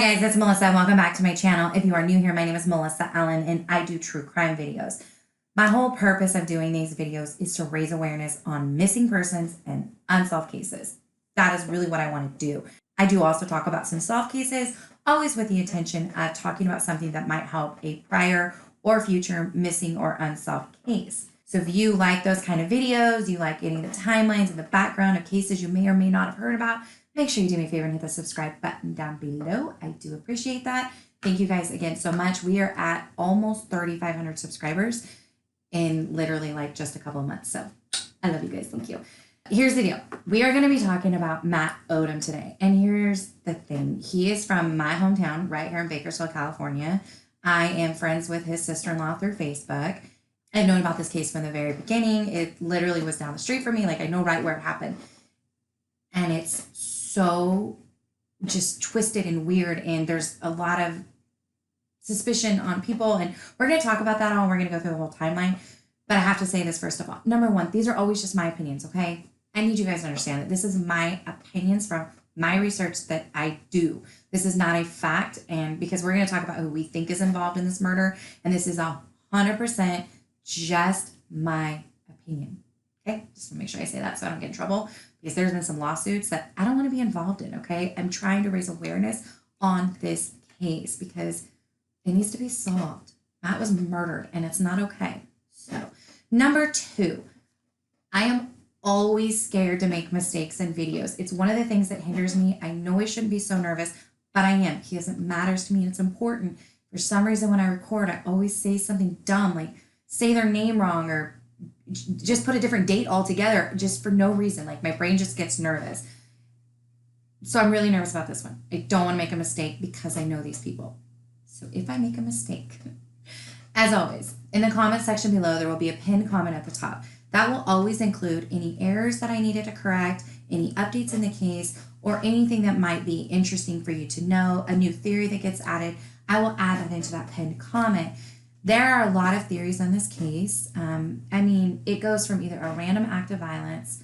Hi guys, it's Melissa. Welcome back to my channel. If you are new here, my name is Melissa Allen and I do true crime videos. My whole purpose of doing these videos is to raise awareness on missing persons and unsolved cases. That is really what I want to do. I do also talk about some solved cases, always with the intention of talking about something that might help a prior or future missing or unsolved case. So if you like those kind of videos, you like getting the timelines and the background of cases you may or may not have heard about, make sure you do me a favor and hit the subscribe button down below. I do appreciate that. Thank you guys again so much. We are at almost 3,500 subscribers in literally like just a couple of months. So I love you guys. Thank you. Here's the deal. We are going to be talking about Matt Odom today. And here's the thing. He is from my hometown right here in Bakersfield, California. I am friends with his sister-in-law through Facebook. I've known about this case from the very beginning. It literally was down the street from me. Like I know right where it happened. And it's so just twisted and weird. And there's a lot of suspicion on people. And we're going to talk about that all. We're going to go through the whole timeline. But I have to say this first of all. Number one, these are always just my opinions, okay? I need you guys to understand that this is my opinions from my research that I do. This is not a fact. And because we're going to talk about who we think is involved in this murder. And this is 100% just my opinion. Okay? Just to make sure I say that so I don't get in trouble. Because there's been some lawsuits that I don't want to be involved in, okay? I'm trying to raise awareness on this case because it needs to be solved. Matt was murdered and it's not okay. So, number two, I am always scared to make mistakes in videos. It's one of the things that hinders me. I know I shouldn't be so nervous, but I am because it matters to me and it's important. For some reason, when I record, I always say something dumb, like say their name wrong or just put a different date altogether, just for no reason. Like my brain just gets nervous. So I'm really nervous about this one. I don't want to make a mistake because I know these people. So if I make a mistake, as always, in the comment section below, there will be a pinned comment at the top. That will always include any errors that I needed to correct, any updates in the case, or anything that might be interesting for you to know, a new theory that gets added. I will add that into that pinned comment. There are a lot of theories on this case. I mean, it goes from either a random act of violence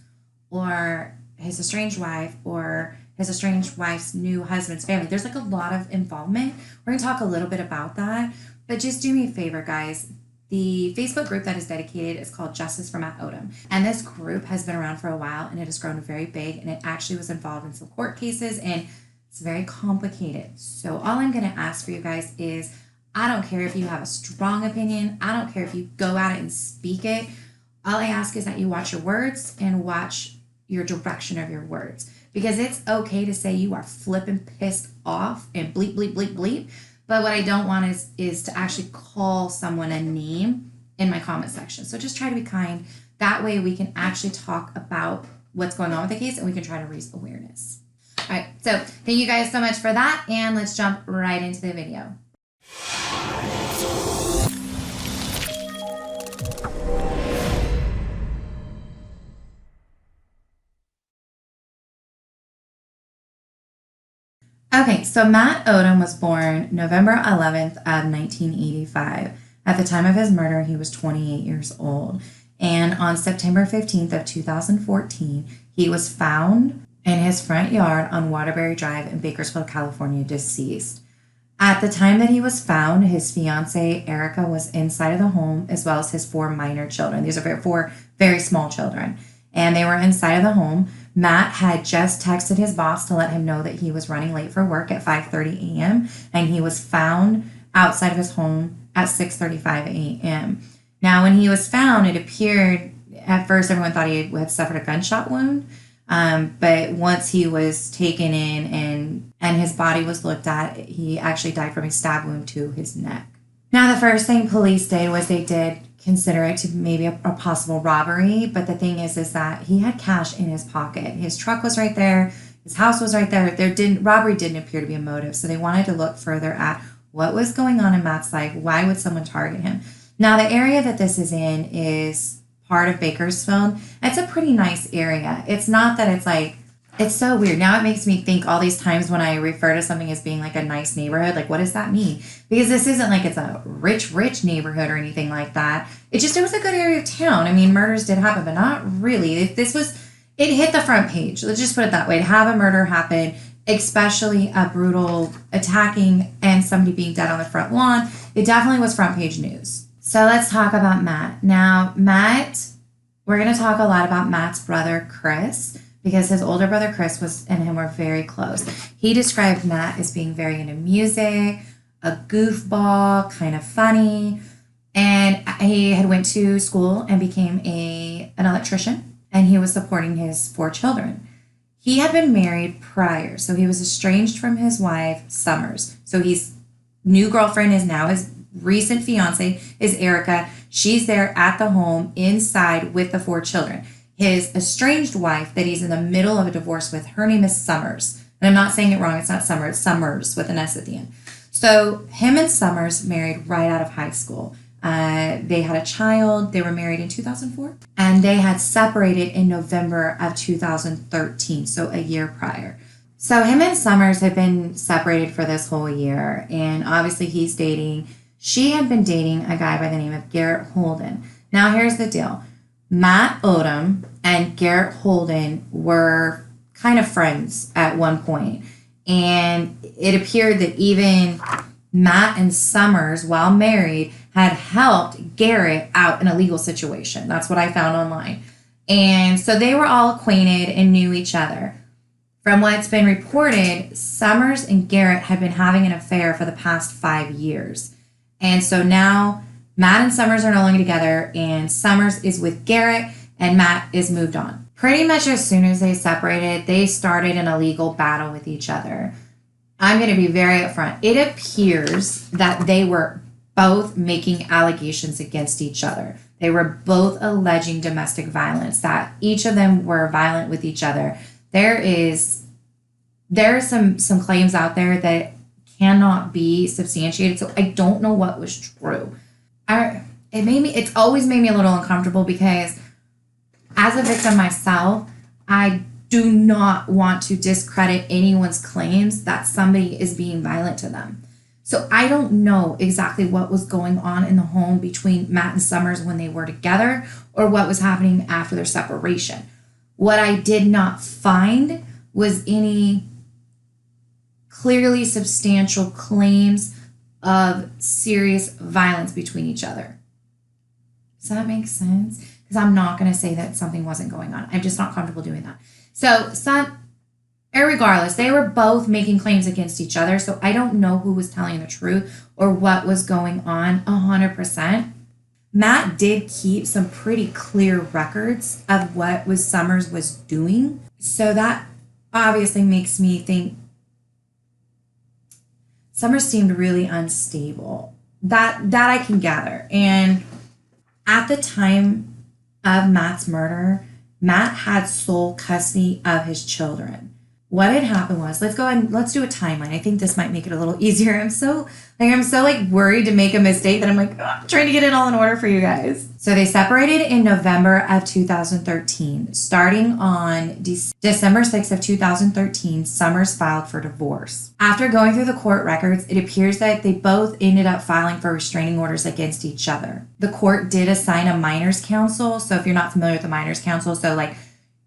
or his estranged wife or his estranged wife's new husband's family. There's like a lot of involvement. We're going to talk a little bit about that. But just do me a favor, guys. The Facebook group that is dedicated is called Justice for Matt Odom. And this group has been around for a while and it has grown very big. And it actually was involved in some court cases and it's very complicated. So all I'm going to ask for you guys is, I don't care if you have a strong opinion. I don't care if you go at it and speak it. All I ask is that you watch your words and watch your direction of your words. Because it's okay to say you are flipping pissed off and bleep, bleep, bleep, bleep. But what I don't want is to actually call someone a name in my comment section. So just try to be kind. That way we can actually talk about what's going on with the case and we can try to raise awareness. All right, so thank you guys so much for that. And let's jump right into the video. Okay, so Matt Odom was born November 11th of 1985. At the time of his murder, he was 28 years old. And on September 15th of 2014, he was found in his front yard on Waterbury Drive in Bakersfield, California, deceased. At the time that he was found, his fiance Erika was inside of the home as well as his 4 minor children. These are 4 very small children. And they were inside of the home. Matt had just texted his boss to let him know that he was running late for work at 5:30 a.m. and he was found outside of his home at 6:35 a.m. Now, when he was found, it appeared, at first everyone thought he had suffered a gunshot wound, but once he was taken in and his body was looked at, he actually died from a stab wound to his neck. Now, the first thing police did was they did consider it to maybe a possible robbery, but the thing is that he had cash in his pocket. His truck was right there. His house was right there. Robbery didn't appear to be a motive, so they wanted to look further at what was going on in Matt's life. Why would someone target him? Now, the area that this is in is part of Bakersfield. It's a pretty nice area. It's not that it's like, it's so weird. Now it makes me think all these times when I refer to something as being like a nice neighborhood, like what does that mean? Because this isn't like it's a rich neighborhood or anything like that. It was a good area of town. I mean, murders did happen, but not really. It hit the front page. Let's just put it that way. To have a murder happen especially a brutal attacking and somebody being dead on the front lawn. It definitely was front page news. So let's talk about Matt. Now, we're going to talk a lot about Matt's brother, Chris, because his older brother, Chris, and him were very close. He described Matt as being very into music, a goofball, kind of funny, and he had went to school and became an electrician, and he was supporting his 4 children. He had been married prior, so he was estranged from his wife, Summers. So his new girlfriend is now his recent fiance, is Erika. She's there at the home inside with the 4 children. His estranged wife that he's in the middle of a divorce with, her name is Summers. And I'm not saying it wrong, it's not Summer, it's Summers with an S at the end. So him and Summers married right out of high school. They had a child. They were married in 2004. And they had separated in November of 2013, so a year prior. So him and Summers had been separated for this whole year. And obviously she had been dating a guy by the name of Garrett Holden. Now here's the deal. Matt Odom and Garrett Holden were kind of friends at one point. And it appeared that even Matt and Summers, while married, had helped Garrett out in a legal situation. That's what I found online. And so they were all acquainted and knew each other. From what's been reported, Summers and Garrett had been having an affair for the past 5 years. And so now Matt and Summers are no longer together, and Summers is with Garrett, and Matt is moved on. Pretty much as soon as they separated, they started an illegal battle with each other. I'm going to be very upfront. It appears that they were both making allegations against each other. They were both alleging domestic violence, that each of them were violent with each other. There are some claims out there that cannot be substantiated, so I don't know what was true. It's always made me a little uncomfortable because as a victim myself, I do not want to discredit anyone's claims that somebody is being violent to them. So I don't know exactly what was going on in the home between Matt and Summers when they were together or what was happening after their separation. What I did not find was any clearly substantial claims of serious violence between each other. Does that make sense? Because I'm not going to say that something wasn't going on. I'm just not comfortable doing that. So, regardless, they were both making claims against each other. So I don't know who was telling the truth or what was going on 100%. Matt did keep some pretty clear records of what Summers was doing. So that obviously makes me think Summers seemed really unstable. That I can gather. And at the time of Matt's murder, Matt had sole custody of his children. What had happened was, let's go and let's do a timeline. I think this might make it a little easier. I'm so worried to make a mistake that I'm trying to get it all in order for you guys. So they separated in November of 2013. Starting on December 6th of 2013, Summers filed for divorce. After going through the court records, it appears that they both ended up filing for restraining orders against each other. The court did assign a minors counsel. So if you're not familiar with the minors counsel,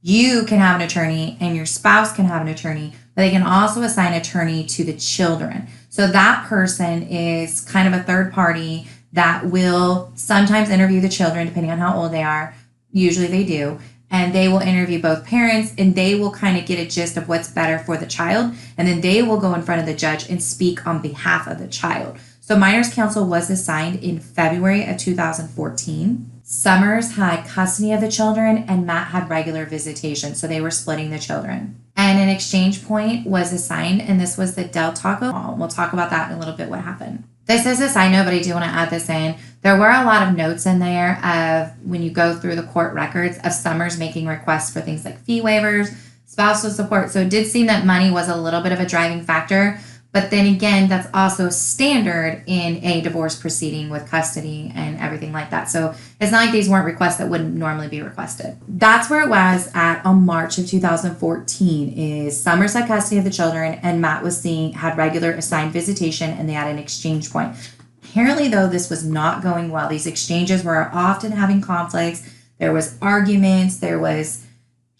you can have an attorney and your spouse can have an attorney, but they can also assign an attorney to the children. So that person is kind of a third party that will sometimes interview the children, depending on how old they are. Usually they do. And they will interview both parents, and they will kind of get a gist of what's better for the child. And then they will go in front of the judge and speak on behalf of the child. So minors counsel was assigned in February of 2014. Summers had custody of the children and Matt had regular visitation, so they were splitting the children. And an exchange point was assigned, and this was the Del Taco Mall. We'll talk about that in a little bit, what happened. This is a side note, but I do want to add this in. There were a lot of notes in there of when you go through the court records of Summers making requests for things like fee waivers, spousal support. So it did seem that money was a little bit of a driving factor. But then again, that's also standard in a divorce proceeding with custody and everything like that. So it's not like these weren't requests that wouldn't normally be requested. That's where it was at on March of 2014 is Summers had custody of the children and Matt had regular assigned visitation and they had an exchange point. Apparently, though, this was not going well. These exchanges were often having conflicts. There was arguments. There was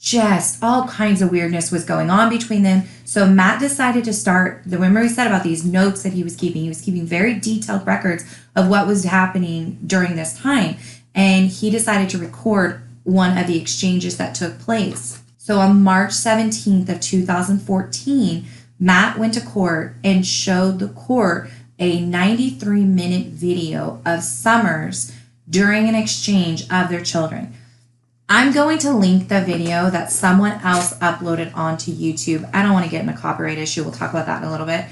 just all kinds of weirdness was going on between them. So Matt decided to start, remember we said about these notes that he was keeping very detailed records of what was happening during this time. And he decided to record one of the exchanges that took place. So on March 17th of 2014, Matt went to court and showed the court a 93-minute video of Summers during an exchange of their children. I'm going to link the video that someone else uploaded onto YouTube. I don't want to get in a copyright issue. We'll talk about that in a little bit.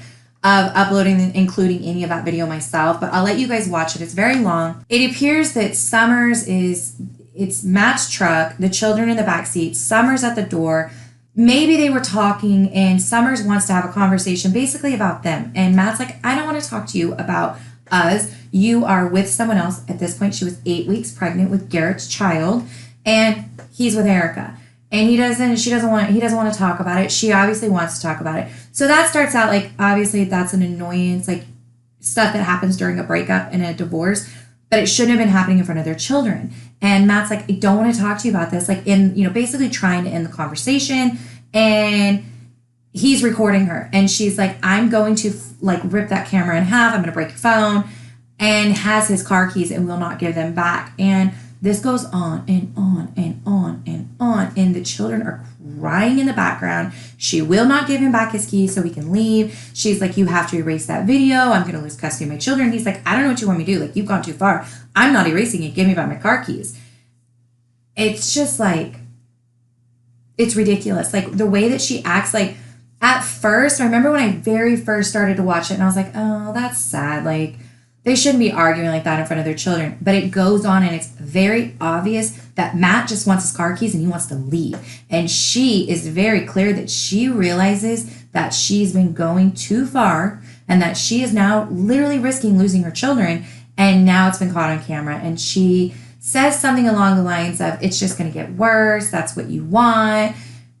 Of uploading, including any of that video myself, but I'll let you guys watch it. It's very long. It appears that Summers it's Matt's truck, the children in the back seat, Summers at the door. Maybe they were talking and Summers wants to have a conversation basically about them. And Matt's like, I don't want to talk to you about us. You are with someone else. At this point, she was 8 weeks pregnant with Garrett's child, and he's with Erika. And he doesn't want to talk about it. She obviously wants to talk about it. So that starts out like, obviously that's an annoyance, like stuff that happens during a breakup and a divorce, but it shouldn't have been happening in front of their children. And Matt's like, I don't want to talk to you about this. Like basically trying to end the conversation. And he's recording her. And she's like, I'm going to rip that camera in half. I'm going to break your phone. And has his car keys and will not give them back. And this goes on and on and on and on. And the children are crying in the background. She will not give him back his keys so he can leave. She's like, you have to erase that video. I'm going to lose custody of my children. He's like, I don't know what you want me to do. Like, you've gone too far. I'm not erasing it. Give me back my car keys. It's just like, it's ridiculous. Like the way that she acts, like at first, I remember when I very first started to watch it and I was like, oh, that's sad. Like, they shouldn't be arguing like that in front of their children. But it goes on and it's very obvious that Matt just wants his car keys and he wants to leave. And she is very clear that she realizes that she's been going too far and that she is now literally risking losing her children. And now it's been caught on camera. And she says something along the lines of, it's just going to get worse. That's what you want.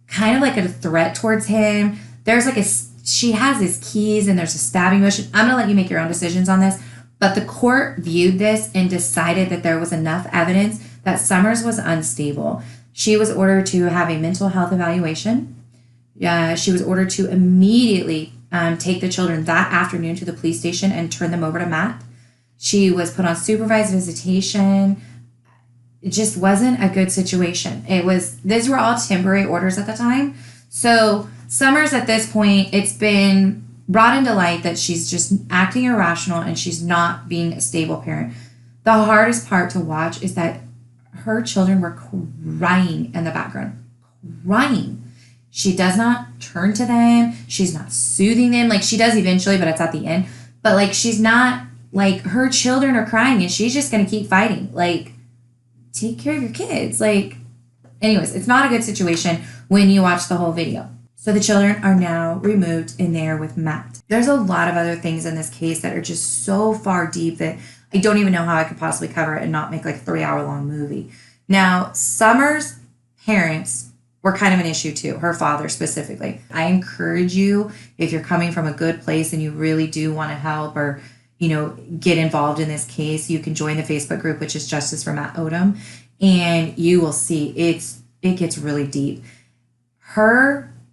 Kind of like a threat towards him. There's like she has his keys and there's a stabbing motion. I'm going to let you make your own decisions on this. But the court viewed this and decided that there was enough evidence that Summers was unstable. She was ordered to have a mental health evaluation. She was ordered to immediately take the children that afternoon to the police station and turn them over to Matt. She was put on supervised visitation. It just wasn't a good situation. These were all temporary orders at the time. So Summers at this point, it's been brought into light that she's just acting irrational and she's not being a stable parent. The hardest part to watch is that her children were crying in the background. Crying. She does not turn to them. She's not soothing them. Like, she does eventually, but it's at the end. But, like, she's not, like, her children are crying and she's just going to keep fighting. Like, take care of your kids. Like, anyways, it's not a good situation when you watch the whole video. So the children are now removed and they're with Matt. There's a lot of other things in this case that are just so far deep that I don't even know how I could possibly cover it and not make like a 3-hour-long movie. Now, Summers' parents were kind of an issue too, her father specifically. I encourage you, if you're coming from a good place and you really do want to help or, get involved in this case, you can join the Facebook group, which is Justice for Matt Odom, and you will see it gets really deep.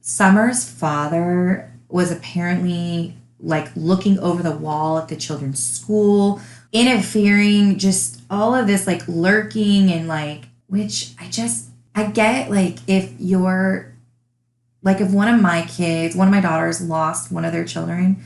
Summers' father was apparently like looking over the wall at the children's school, interfering, just all of this like lurking and like, which I get, like, if you're like, if one of my daughters lost one of their children,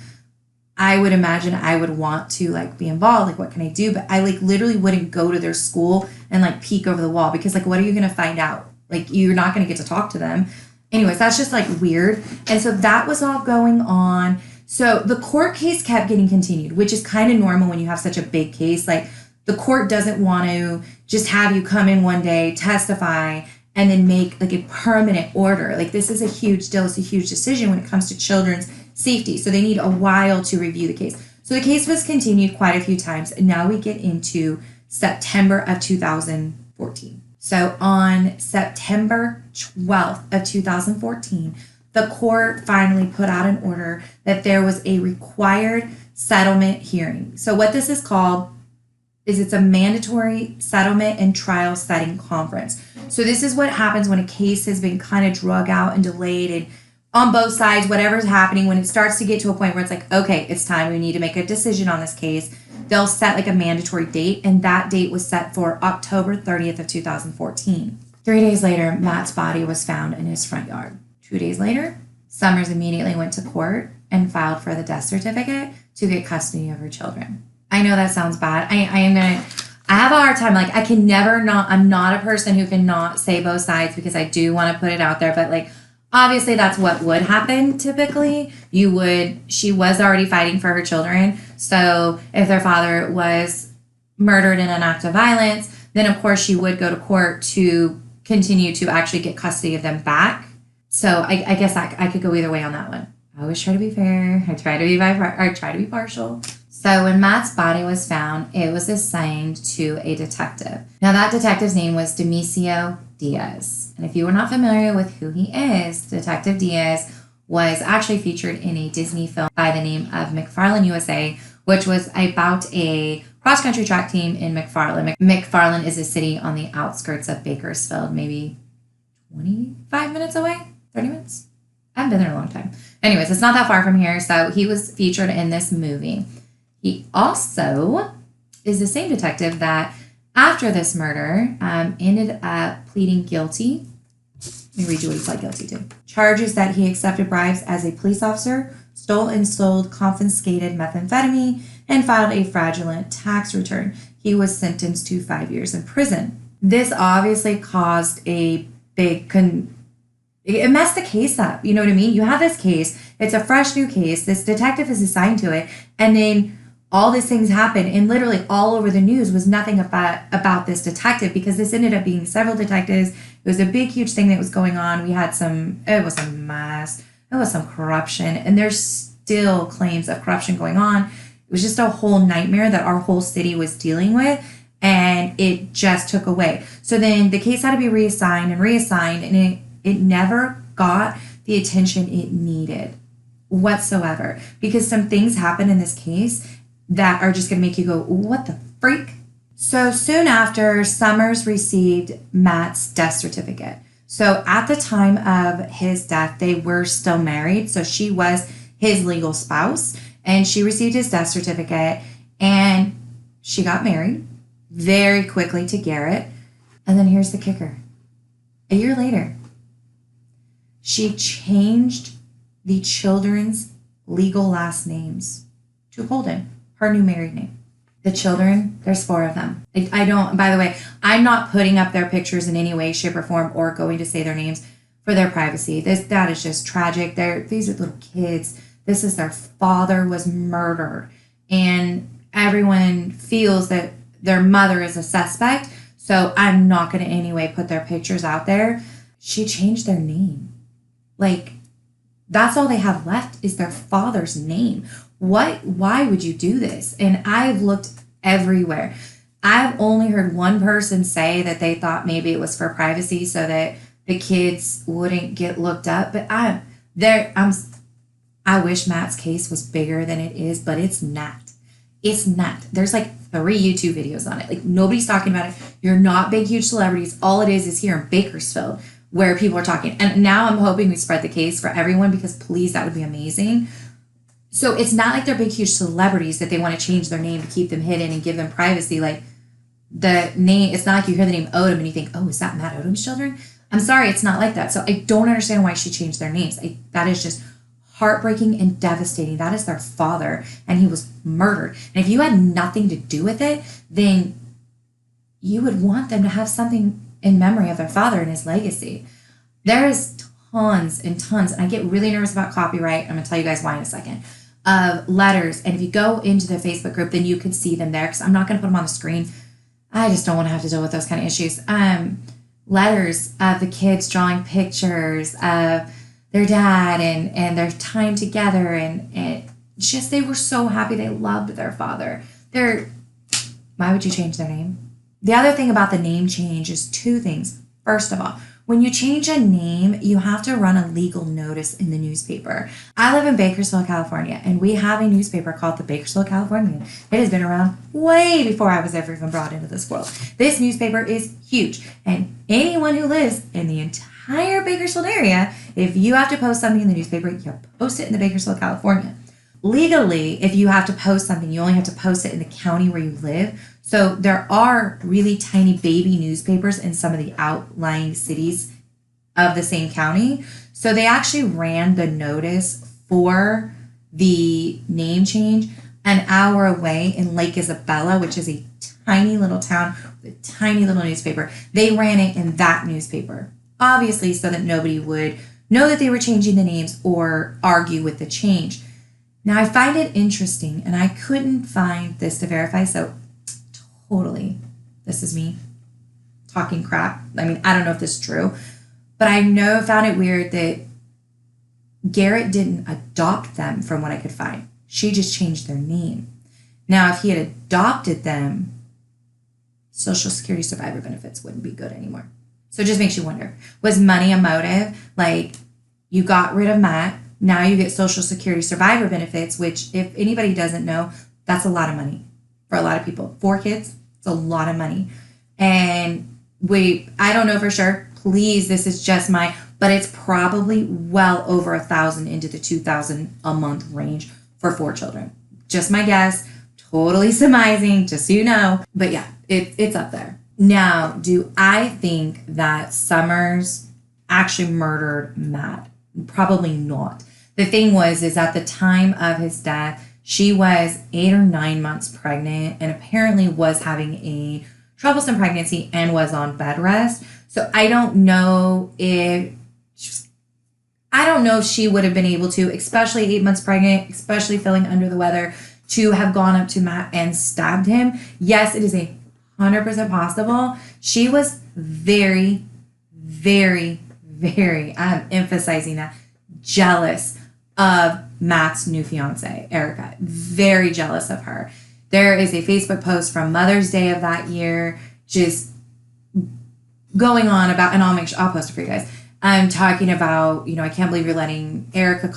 I would imagine I would want to like be involved. Like, what can I do? But I like literally wouldn't go to their school and like peek over the wall because like, what are you going to find out? Like, you're not going to get to talk to them. Anyways, that's just like weird. And so that was all going on. So the court case kept getting continued, which is kind of normal when you have such a big case. Like, the court doesn't want to just have you come in one day, testify, and then make like a permanent order. Like, this is a huge deal. It's a huge decision when it comes to children's safety. So they need a while to review the case. So the case was continued quite a few times. And now we get into September of 2014. So on September 12th of 2014, the court finally put out an order that there was a required settlement hearing. So what this is called is it's a mandatory settlement and trial setting conference. So this is what happens when a case has been kind of drug out and delayed, and on both sides, whatever's happening, when it starts to get to a point where it's like, okay, it's time, we need to make a decision on this case, they'll set like a mandatory date, and that date was set for October 30th of 2014. 3 days later, Matt's body was found in his front yard. 2 days later, Summers immediately went to court and filed for the death certificate to get custody of her children. I know that sounds bad. I have a hard time. Like, I'm not a person who can not say both sides, because I do want to put it out there, but like, obviously that's what would happen typically. She was already fighting for her children. So if their father was murdered in an act of violence, then of course she would go to court to continue to actually get custody of them back. So I guess I could go either way on that one. I always try to be fair. I try to be partial. So when Matt's body was found, it was assigned to a detective. Now that detective's name was Demisio Diaz. And if you were not familiar with who he is, Detective Diaz was actually featured in a Disney film by the name of McFarland, USA, which was about a cross-country track team in McFarland. McFarland is a city on the outskirts of Bakersfield, maybe 25 minutes away, 30 minutes. I haven't been there a long time. Anyways, it's not that far from here. So he was featured in this movie. He also is the same detective that, after this murder, ended up pleading guilty. Let me read you what he pled guilty to. Charges that he accepted bribes as a police officer, stole and sold confiscated methamphetamine, and filed a fraudulent tax return. He was sentenced to 5 years in prison. This obviously caused a big it messed the case up. You know what I mean? You have this case. It's a fresh new case. This detective is assigned to it. And then all these things happen, and literally all over the news was nothing about this detective, because this ended up being several detectives. It was a big, huge thing that was going on. It was a mess. It was some corruption, and there's still claims of corruption going on. It was just a whole nightmare that our whole city was dealing with, and it just took away. So then the case had to be reassigned, and it never got the attention it needed whatsoever, because some things happened in this case that are just going to make you go, what the freak? So soon after, Summers received Matt's death certificate. So at the time of his death, they were still married. So she was his legal spouse, and she received his death certificate, and she got married very quickly to Garrett. And then here's the kicker. A year later, she changed the children's legal last names to Holden, her new married name. The children, there's 4 of them. By the way, I'm not putting up their pictures in any way, shape, or form, or going to say their names for their privacy. That is just tragic. These are little kids. This is their father was murdered, and everyone feels that their mother is a suspect. So I'm not going to in any way put their pictures out there. She changed their name. Like, that's all they have left is their father's name. Why would you do this? And I've looked everywhere. I've only heard one person say that they thought maybe it was for privacy so that the kids wouldn't get looked up. But I wish Matt's case was bigger than it is, but it's not. It's not. There's like 3 YouTube videos on it. Like, nobody's talking about it. You're not big, huge celebrities. All it is here in Bakersfield where people are talking. And now I'm hoping we spread the case for everyone, because please, that would be amazing. So it's not like they're big, huge celebrities that they want to change their name to keep them hidden and give them privacy. Like, the name, it's not like you hear the name Odom and you think, oh, is that Matt Odom's children? I'm sorry, it's not like that. So I don't understand why she changed their names. That is just heartbreaking and devastating. That is their father, and he was murdered. And if you had nothing to do with it, then you would want them to have something in memory of their father and his legacy. There is tons and tons, and I get really nervous about copyright. I'm going to tell you guys why in a second. Of letters, and if you go into the Facebook group, then you could see them there, because I'm not going to put them on the screen. I just don't want to have to deal with those kind of issues. Letters of the kids drawing pictures of their dad and their time together, and just they were so happy. They loved their father. Why would you change their name? The other thing about the name change is 2 things. First of all, When you change a name, you have to run a legal notice in the newspaper. I live in Bakersfield, California, and we have a newspaper called the Bakersfield Californian. It has been around way before I was ever even brought into this world. This newspaper is huge, and anyone who lives in the entire Bakersfield area, if you have to post something in the newspaper, you post it in the Bakersfield, California. Legally, if you have to post something, you only have to post it in the county where you live. So there are really tiny baby newspapers in some of the outlying cities of the same county. So they actually ran the notice for the name change an hour away in Lake Isabella, which is a tiny little town with a tiny little newspaper. They ran it in that newspaper, obviously so that nobody would know that they were changing the names or argue with the change. Now, I find it interesting, and I couldn't find this to verify, so totally, this is me talking crap. I mean, I don't know if this is true, but I found it weird that Garrett didn't adopt them from what I could find. She just changed their name. Now, if he had adopted them, Social Security survivor benefits wouldn't be good anymore. So it just makes you wonder, was money a motive? Like, you got rid of Matt, now you get Social Security survivor benefits, which if anybody doesn't know, that's a lot of money for a lot of people. 4 kids, it's a lot of money. And I don't know for sure. Please, this is just but it's probably well over 1,000 into the 2,000 a month range for 4 children. Just my guess, totally surmising, just so you know. But yeah, it's up there. Now, do I think that Summers actually murdered Matt? Probably not. The thing is at the time of his death, she was 8 or 9 months pregnant and apparently was having a troublesome pregnancy and was on bed rest. So I don't know if she would have been able to, especially 8 months pregnant, especially feeling under the weather, to have gone up to Matt and stabbed him. Yes, it is 100% possible. She was very, very, very, I'm emphasizing that, jealous of Matt's new fiance, Erika. Very jealous of her. There is a Facebook post from Mother's Day of that year, just going on about, and I'll post it for you guys. I'm talking about, I can't believe you're letting Erika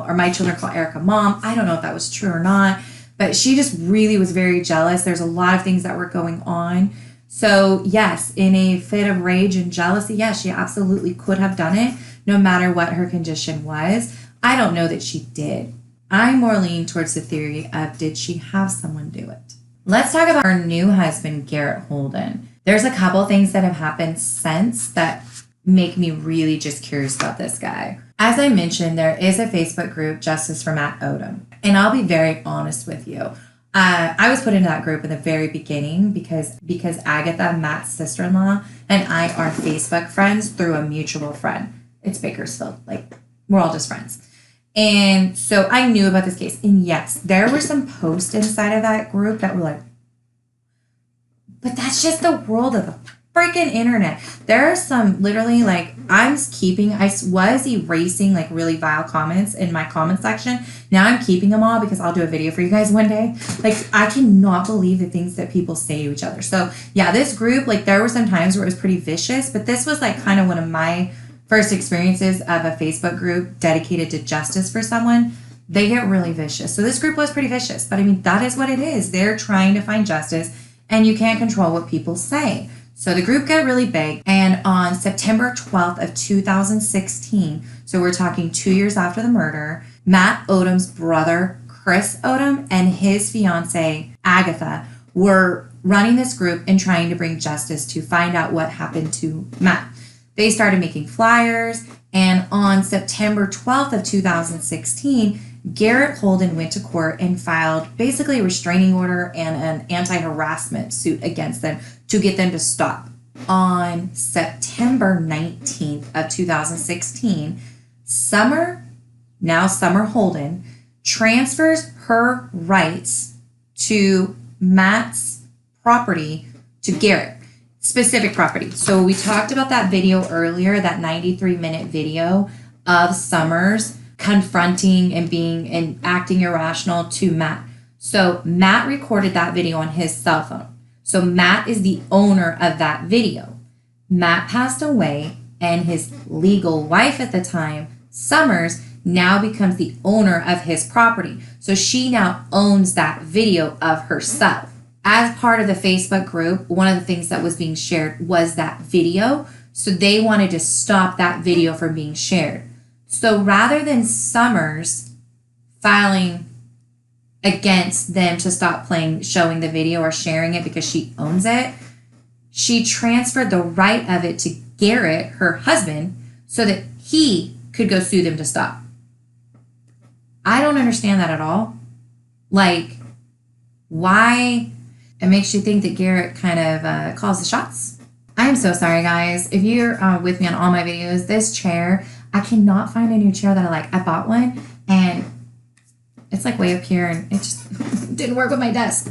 or my children call Erika mom. I don't know if that was true or not, but she just really was very jealous. There's a lot of things that were going on. So yes, in a fit of rage and jealousy, yes, she absolutely could have done it, no matter what her condition was. I don't know that she did. I more lean towards the theory of, did she have someone do it? Let's talk about her new husband, Garrett Holden. There's a couple things that have happened since that make me really just curious about this guy. As I mentioned, there is a Facebook group, Justice for Matt Odom. And I'll be very honest with you. I was put into that group in the very beginning because Agatha, Matt's sister-in-law, and I are Facebook friends through a mutual friend. It's Bakersfield. We're all just friends. And so I knew about this case. And yes, there were some posts inside of that group that were but that's just the world of the freaking internet. There are some literally I was erasing really vile comments in my comment section. Now I'm keeping them all because I'll do a video for you guys one day. I cannot believe the things that people say to each other. So yeah, this group, there were some times where it was pretty vicious, but this was kind of one of my first experiences of a Facebook group dedicated to justice for someone. They get really vicious. So this group was pretty vicious, but I mean, that is what it is. They're trying to find justice and you can't control what people say. So the group got really big, and on September 12th of 2016, so we're talking 2 years after the murder, Matt Odom's brother, Chris Odom, and his fiance, Agatha, were running this group and trying to bring justice to find out what happened to Matt. They started making flyers, and on September 12th of 2016, Garrett Holden went to court and filed basically a restraining order and an anti-harassment suit against them to get them to stop. On September 19th of 2016, Summer Holden, transfers her rights to Matt's property to Garrett. Specific property. So we talked about that video earlier, that 93-minute video of Summers confronting and acting irrational to Matt. So Matt recorded that video on his cell phone. So Matt is the owner of that video. Matt passed away and his legal wife at the time, Summers, now becomes the owner of his property. So she now owns that video of herself. As part of the Facebook group, one of the things that was being shared was that video. So they wanted to stop that video from being shared. So rather than Summers filing against them to stop showing the video or sharing it because she owns it, she transferred the right of it to Garrett, her husband, so that he could go sue them to stop. I don't understand that at all. Like, why? It makes you think that Garrett kind of calls the shots. I am so sorry, guys. If you're with me on all my videos, this chair, I cannot find a new chair that I like. I bought one, and it's like way up here, and it just didn't work with my desk.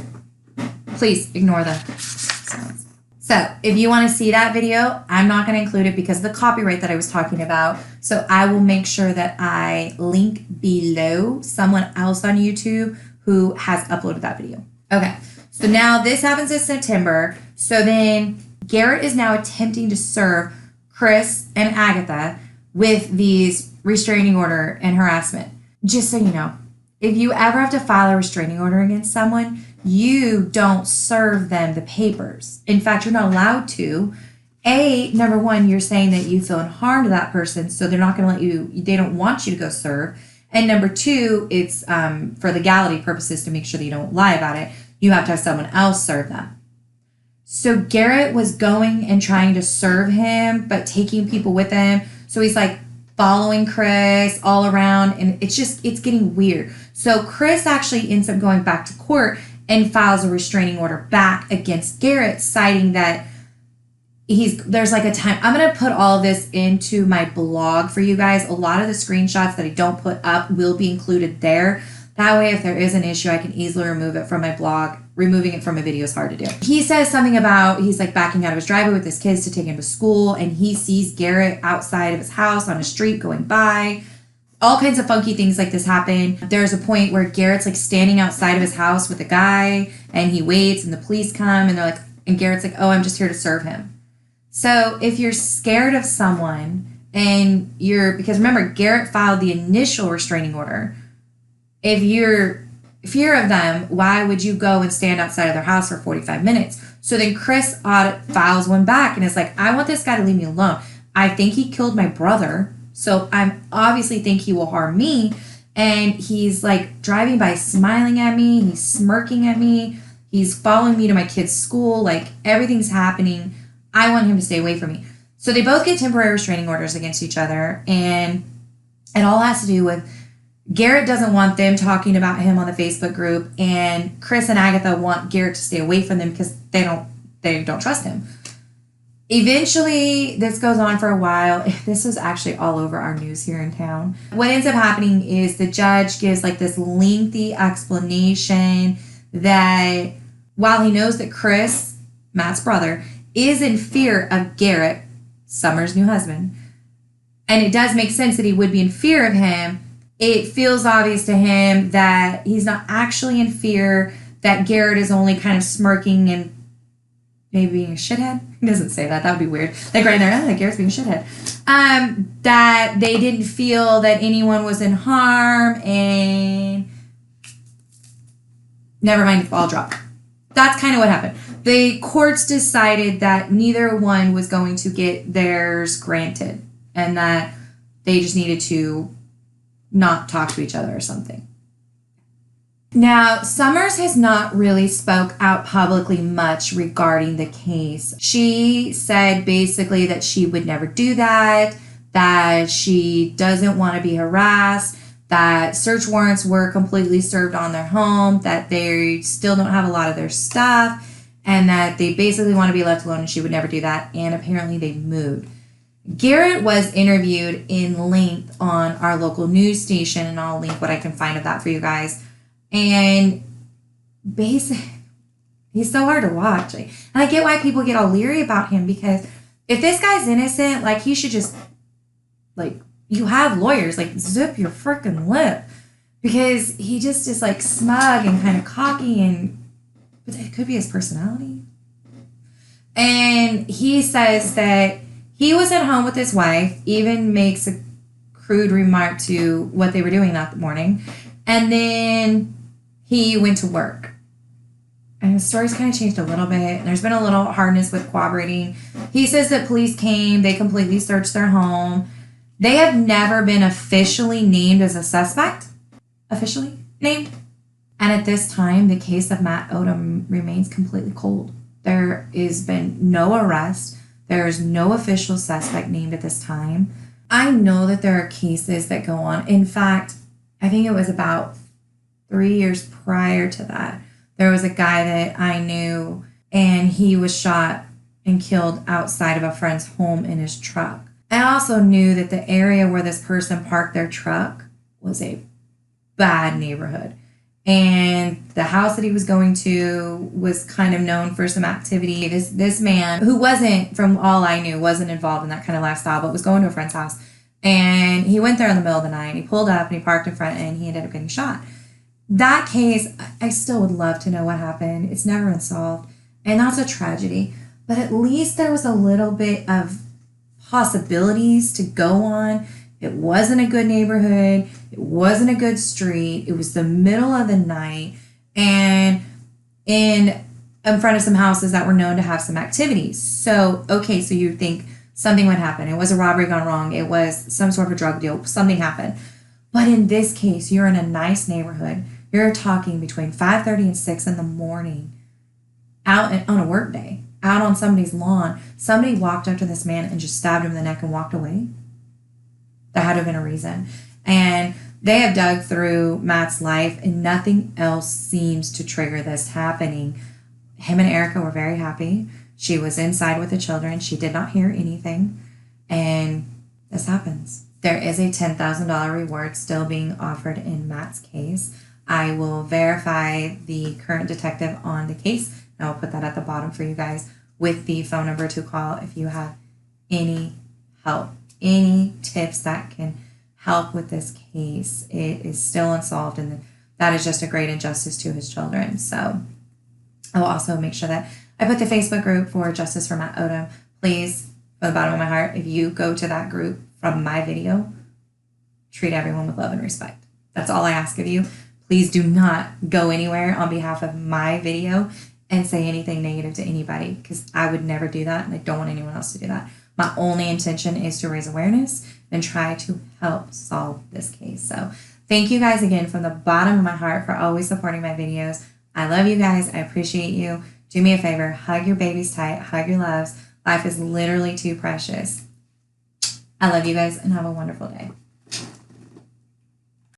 Please ignore the sounds. So if you want to see that video, I'm not going to include it because of the copyright that I was talking about. So I will make sure that I link below someone else on YouTube who has uploaded that video. Okay, so now this happens in September. So then Garrett is now attempting to serve Chris and Agatha with these restraining order and harassment. Just so you know, if you ever have to file a restraining order against someone, you don't serve them the papers. In fact, you're not allowed to. Number one, you're saying that you feel in harm to that person, so they're not going to they don't want you to go serve. And number two, it's for legality purposes to make sure that you don't lie about it. You have to have someone else serve them. So Garrett was going and trying to serve him, but taking people with him. So he's like following Chris all around, and it's getting weird. So Chris actually ends up going back to court and files a restraining order back against Garrett, citing that there's like a time. I'm going to put all this into my blog for you guys. A lot of the screenshots that I don't put up will be included there. That way, if there is an issue, I can easily remove it from my blog. Removing it from a video is hard to do. He says something about he's like backing out of his driveway with his kids to take him to school, and he sees Garrett outside of his house on a street going by. All kinds of funky things like this happen. There's a point where Garrett's like standing outside of his house with a guy, and he waits, and the police come, and and Garrett's like, "Oh, I'm just here to serve him." So if you're scared of someone, because remember, Garrett filed the initial restraining order. If you're fear of them, why would you go and stand outside of their house for 45 minutes? So then Chris files one back and is like, I want this guy to leave me alone. I think he killed my brother, so I obviously think he will harm me. And he's like driving by smiling at me. He's smirking at me. He's following me to my kid's school. Like, everything's happening. I want him to stay away from me. So they both get temporary restraining orders against each other. And it all has to do with Garrett doesn't want them talking about him on the Facebook group, and Chris and Agatha want Garrett to stay away from them because they don't trust him. Eventually, this goes on for a while. This was actually all over our news here in town. What ends up happening is the judge gives like this lengthy explanation that while he knows that Chris, Matt's brother, is in fear of Garrett, Summer's new husband, and it does make sense that he would be in fear of him, it feels obvious to him that he's not actually in fear, that Garrett is only kind of smirking and maybe being a shithead. He doesn't say that. That would be weird. Like right there, Garrett's being a shithead. That they didn't feel that anyone was in harm, and never mind, the ball dropped. That's kind of what happened. The courts decided that neither one was going to get theirs granted, and that they just needed to not talk to each other or something. Now, Summers has not really spoke out publicly much regarding the case. She said basically that she would never do that she doesn't want to be harassed, that search warrants were completely served on their home, that they still don't have a lot of their stuff, and that they basically want to be left alone, and she would never do that, and apparently they moved. Garrett was interviewed in length on our local news station, and I'll link what I can find of that for you guys. And basically, he's so hard to watch. And I get why people get all leery about him, because if this guy's innocent, like, he should just, like, you have lawyers, like, zip your freaking lip. Because he just is, like, smug and kind of cocky, but it could be his personality. And he says that He was at home with his wife, even makes a crude remark to what they were doing that morning. And then he went to work. And the story's kind of changed a little bit. There's been a little hardness with cooperating. He says that police came, they completely searched their home. They have never been officially named as a suspect. Officially named. And at this time, the case of Matt Odom remains completely cold. There has been no arrest. There is no official suspect named at this time. I know that there are cases that go on. In fact, I think it was about 3 years prior to that. There was a guy that I knew, and he was shot and killed outside of a friend's home in his truck. I also knew that the area where this person parked their truck was a bad neighborhood. And the house that he was going to was kind of known for some activity. This man, who wasn't, from all I knew, wasn't involved in that kind of lifestyle, but was going to a friend's house. And he went there in the middle of the night. He pulled up and he parked in front, and he ended up getting shot. That case, I still would love to know what happened. It's never been solved. And that's a tragedy. But at least there was a little bit of possibilities to go on. It wasn't a good neighborhood. It wasn't a good street. It was the middle of the night, and in front of some houses that were known to have some activities. So, okay, so you think something would happen. It was a robbery gone wrong. It was some sort of a drug deal. Something happened. But in this case, you're in a nice neighborhood. You're talking between 5:30 and 6 in the morning, out on a work day, out on somebody's lawn. Somebody walked up to this man and just stabbed him in the neck and walked away. There had to have been a reason. And they have dug through Matt's life, and nothing else seems to trigger this happening. Him and Erika were very happy. She was inside with the children. She did not hear anything. And this happens. There is a $10,000 reward still being offered in Matt's case. I will verify the current detective on the case, and I'll put that at the bottom for you guys with the phone number to call if you have any help, any tips that can help with this case. It is still unsolved, and that is just a great injustice to his children. So I will also make sure that I put the Facebook group for Justice for Matt Odom. Please, from the bottom of my heart, if you go to that group from my video, treat everyone with love and respect. That's all I ask of you. Please do not go anywhere on behalf of my video and say anything negative to anybody, because I would never do that, and I don't want anyone else to do that. My only intention is to raise awareness and try to help solve this case. So thank you guys again from the bottom of my heart for always supporting my videos. I love you guys. I appreciate you. Do me a favor, hug your babies tight, hug your loves. Life is literally too precious. I love you guys, and have a wonderful day.